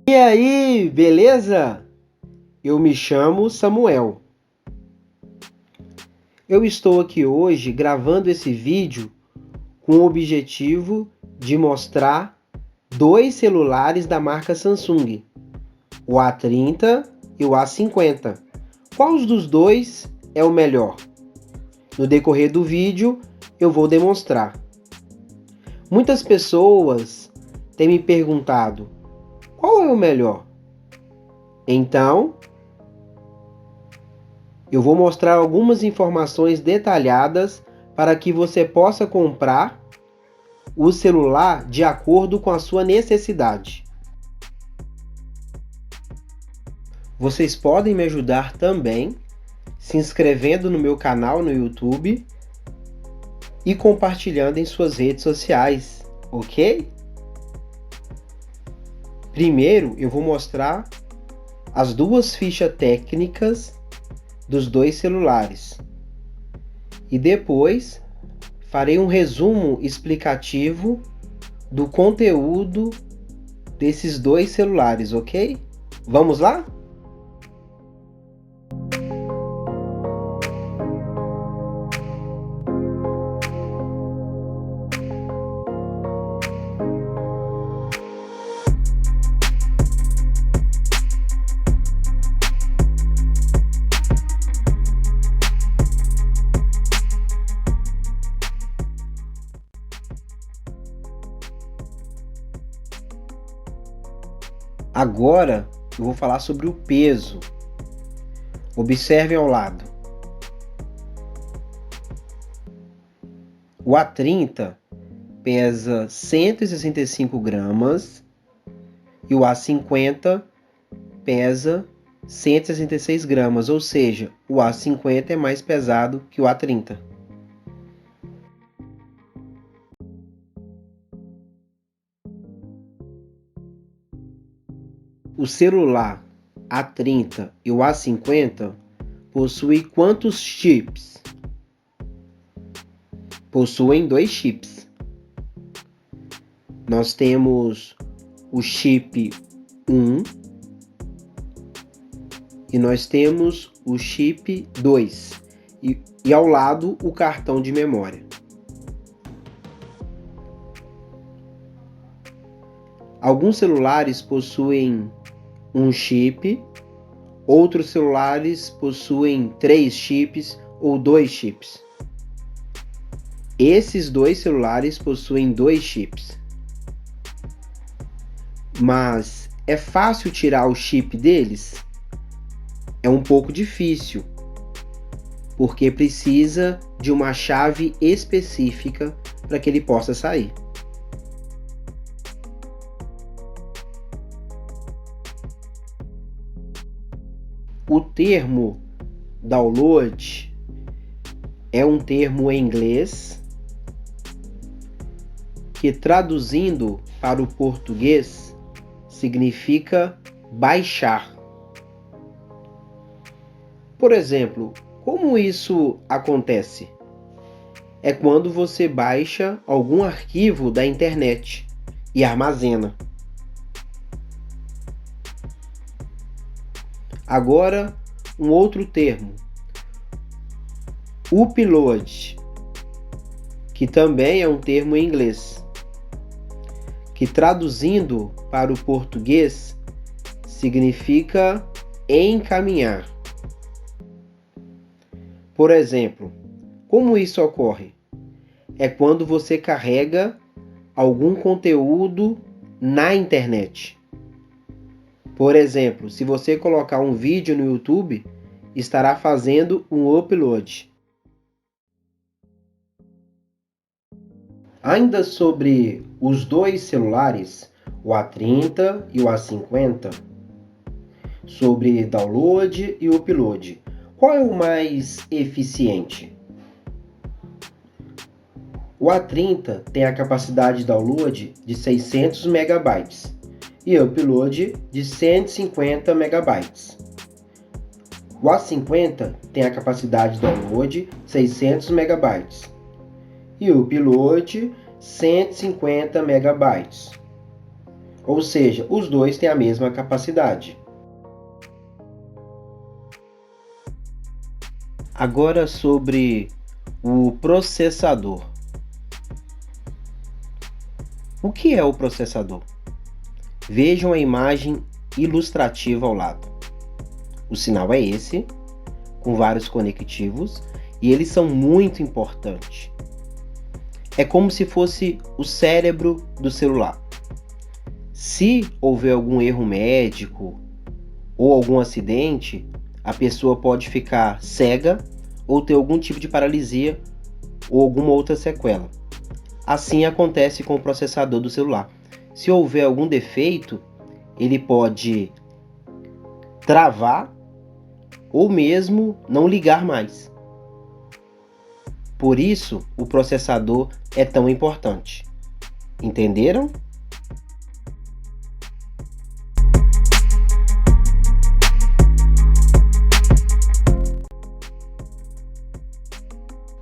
E aí, beleza? Eu me chamo Samuel. Eu estou aqui hoje gravando esse vídeo com o objetivo de mostrar dois celulares da marca Samsung, o A30 e o A50. Qual dos dois é o melhor? No decorrer do vídeo eu vou demonstrar. Muitas pessoas têm me perguntado qual é o melhor. Então, eu vou mostrar algumas informações detalhadas para que você possa comprar o celular de acordo com a sua necessidade. Vocês podem me ajudar também se inscrevendo no meu canal no YouTube e compartilhando em suas redes sociais, ok? Primeiro, eu vou mostrar as duas fichas técnicas dos dois celulares e depois farei um resumo explicativo do conteúdo desses dois celulares, ok? Vamos lá? Agora eu vou falar sobre o peso. Observem ao lado. O A30 pesa 165 gramas e o A50 pesa 166 gramas, ou seja, o A50 é mais pesado que o A30. O celular A30 e o A50 possuem quantos chips? Possuem 2 chips. Nós temos o chip 1 e nós temos o chip 2 e ao lado o cartão de memória. Alguns celulares possuem um chip, outros celulares possuem 3 chips ou 2 chips. Esses dois celulares possuem 2 chips. Mas é fácil tirar o chip deles? É um pouco difícil, porque precisa de uma chave específica para que ele possa sair. O termo download é um termo em inglês que, traduzindo para o português, significa baixar. Por exemplo, como isso acontece? É quando você baixa algum arquivo da internet e armazena. Agora, um outro termo, upload, que também é um termo em inglês, que traduzindo para o português significa encaminhar. Por exemplo, como isso ocorre? É quando você carrega algum conteúdo na internet. Por exemplo, se você colocar um vídeo no YouTube, estará fazendo um upload. Ainda sobre os dois celulares, o A30 e o A50, sobre download e upload, qual é o mais eficiente? O A30 tem a capacidade de download de 600 MB e upload de 150 MB. O A50 tem a capacidade de download 600 MB e upload 150 MB. Ou seja, os dois têm a mesma capacidade. Agora sobre o processador. O que é o processador? Vejam a imagem ilustrativa ao lado. O sinal é esse, com vários conectivos, e eles são muito importantes. É como se fosse o cérebro do celular. Se houver algum erro médico ou algum acidente, a pessoa pode ficar cega ou ter algum tipo de paralisia ou alguma outra sequela. Assim acontece com o processador do celular. Se houver algum defeito, ele pode travar ou mesmo não ligar mais. Por isso, o processador é tão importante. Entenderam?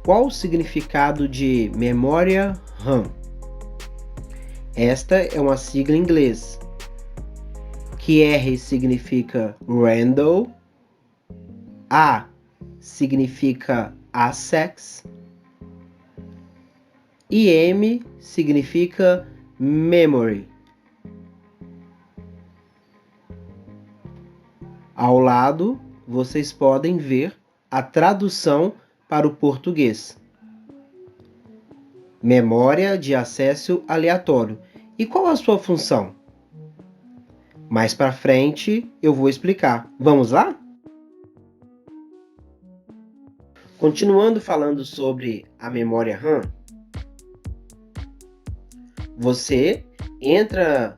Qual o significado de memória RAM? Esta é uma sigla em inglês, que R significa random, A significa access e M significa memory. Ao lado, vocês podem ver a tradução para o português. Memória de acesso aleatório. E qual a sua função? Mais para frente eu vou explicar. Vamos lá? Continuando falando sobre a memória RAM, você entra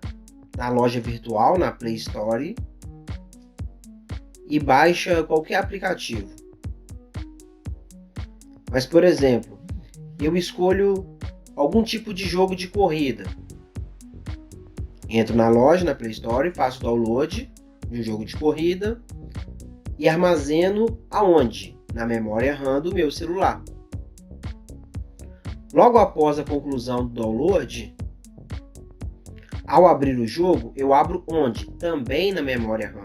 na loja virtual, na Play Store, e baixa qualquer aplicativo. Mas, por exemplo, eu escolho algum tipo de jogo de corrida. Entro na loja, na Play Store, faço o download de um jogo de corrida e armazeno aonde? Na memória RAM do meu celular. Logo após a conclusão do download, ao abrir o jogo, eu abro onde? Também na memória RAM.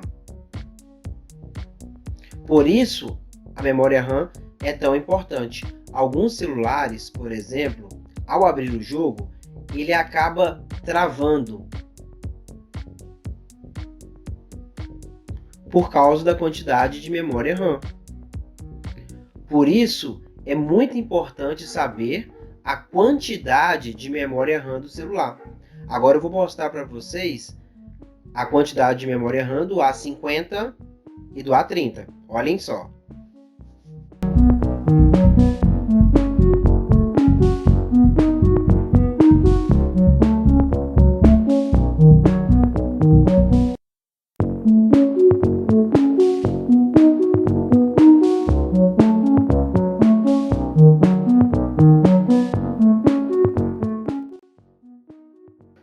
Por isso, a memória RAM é tão importante. Alguns celulares, por exemplo, ao abrir o jogo, ele acaba travando por causa da quantidade de memória RAM. Por isso, é muito importante saber a quantidade de memória RAM do celular. Agora eu vou mostrar para vocês a quantidade de memória RAM do A50 e do A30. Olhem só.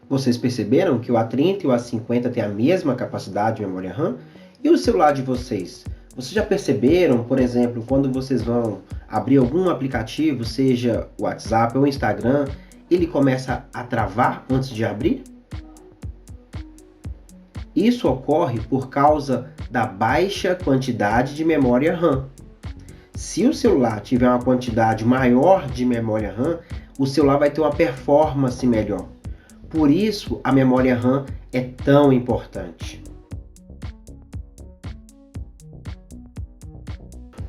Vocês perceberam que o A30 e o A50 têm a mesma capacidade de memória RAM? E o celular de vocês? Vocês já perceberam, por exemplo, quando vocês vão abrir algum aplicativo, seja o WhatsApp ou o Instagram, ele começa a travar antes de abrir? Isso ocorre por causa da baixa quantidade de memória RAM. Se o celular tiver uma quantidade maior de memória RAM, o celular vai ter uma performance melhor. Por isso, a memória RAM é tão importante.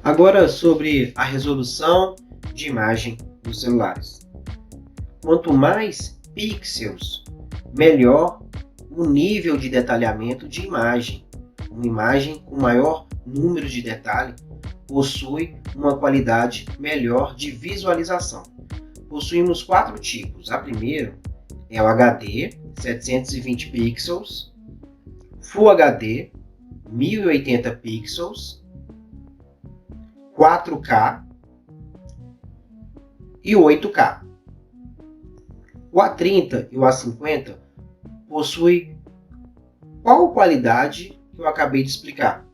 Agora sobre a resolução de imagem dos celulares. Quanto mais pixels, melhor o nível de detalhamento de imagem. Uma imagem com maior número de detalhe possui uma qualidade melhor de visualização. Possuímos 4 tipos. A primeira é o HD, 720 pixels, Full HD, 1080 pixels, 4K e 8K. O A30 e o A50 possuem qual qualidade que eu acabei de explicar?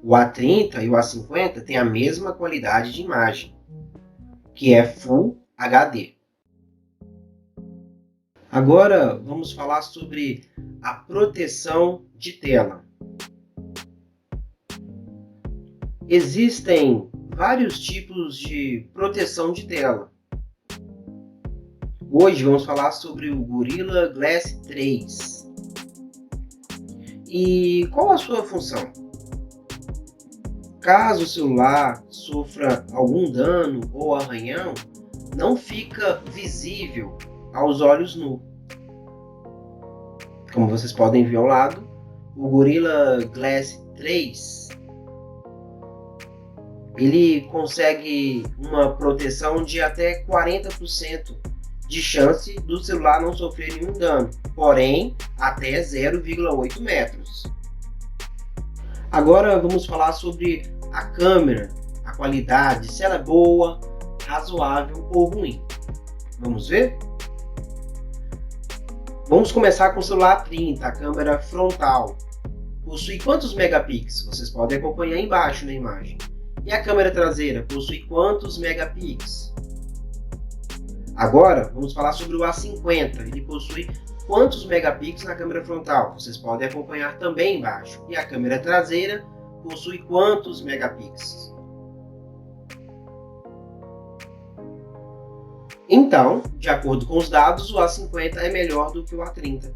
O A30 e o A50 têm a mesma qualidade de imagem, que é Full HD. Agora vamos falar sobre a proteção de tela. Existem vários tipos de proteção de tela. Hoje vamos falar sobre o Gorilla Glass 3. E qual a sua função? Caso o celular sofra algum dano ou arranhão, não fica visível aos olhos nus. Como vocês podem ver ao lado, o Gorilla Glass 3 ele consegue uma proteção de até 40% de chance do celular não sofrer nenhum dano, porém até 0,8 metros. Agora vamos falar sobre a câmera, a qualidade, se ela é boa, razoável ou ruim. Vamos ver? Vamos começar com o celular 30, a câmera frontal. Possui quantos megapixels? Vocês podem acompanhar embaixo na imagem. E a câmera traseira possui quantos megapixels? Agora vamos falar sobre o A50. Ele possui quantos megapixels na câmera frontal? Vocês podem acompanhar também embaixo. E a câmera traseira possui quantos megapixels? Então, de acordo com os dados, o A50 é melhor do que o A30.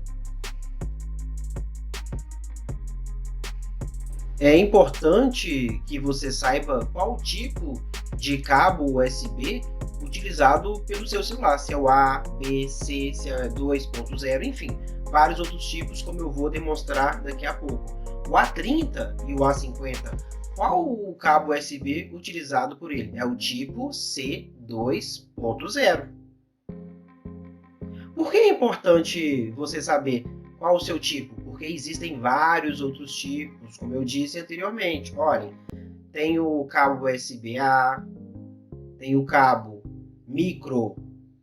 É importante que você saiba qual tipo de cabo USB utilizado pelo seu celular, se é o A, B, C, se é 2.0, enfim, vários outros tipos, como eu vou demonstrar daqui a pouco. O A30 e o A50, qual o cabo USB utilizado por ele? É o tipo C2.0. Por que é importante você saber qual o seu tipo? Porque existem vários outros tipos, como eu disse anteriormente. Olhem, tem o cabo USB-A, tem o cabo micro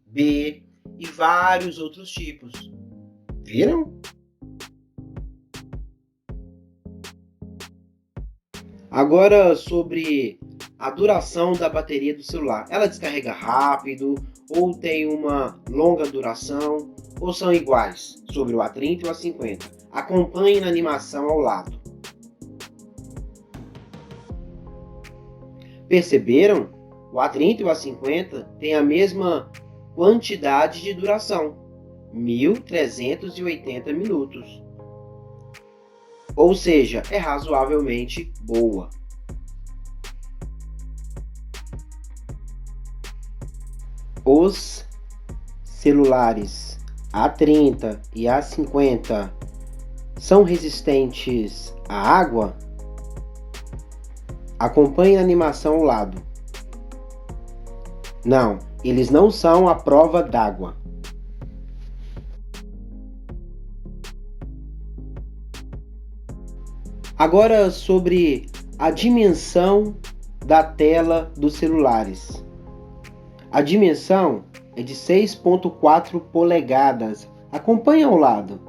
B e vários outros tipos. Viram? Agora sobre a duração da bateria do celular. Ela descarrega rápido ou tem uma longa duração ou são iguais sobre o A30 e o A50? Acompanhe na animação ao lado. Perceberam? O A30 e o A50 têm a mesma quantidade de duração, 1.380 minutos. Ou seja, é razoavelmente boa. Os celulares A30 e A50 são resistentes à água? Acompanhe a animação ao lado. Não, eles não são à prova d'água. Agora sobre a dimensão da tela dos celulares. A dimensão é de 6,4 polegadas. Acompanhe ao lado.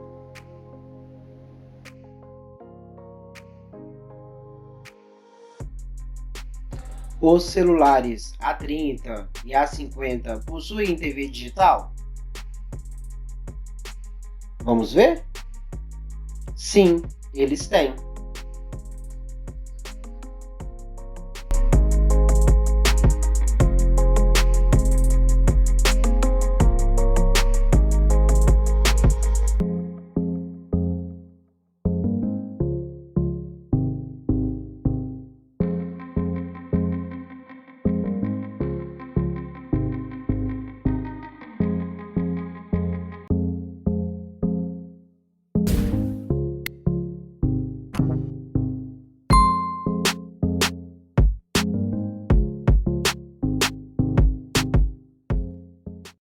Os celulares A30 e A50 possuem TV digital? Vamos ver? Sim, eles têm.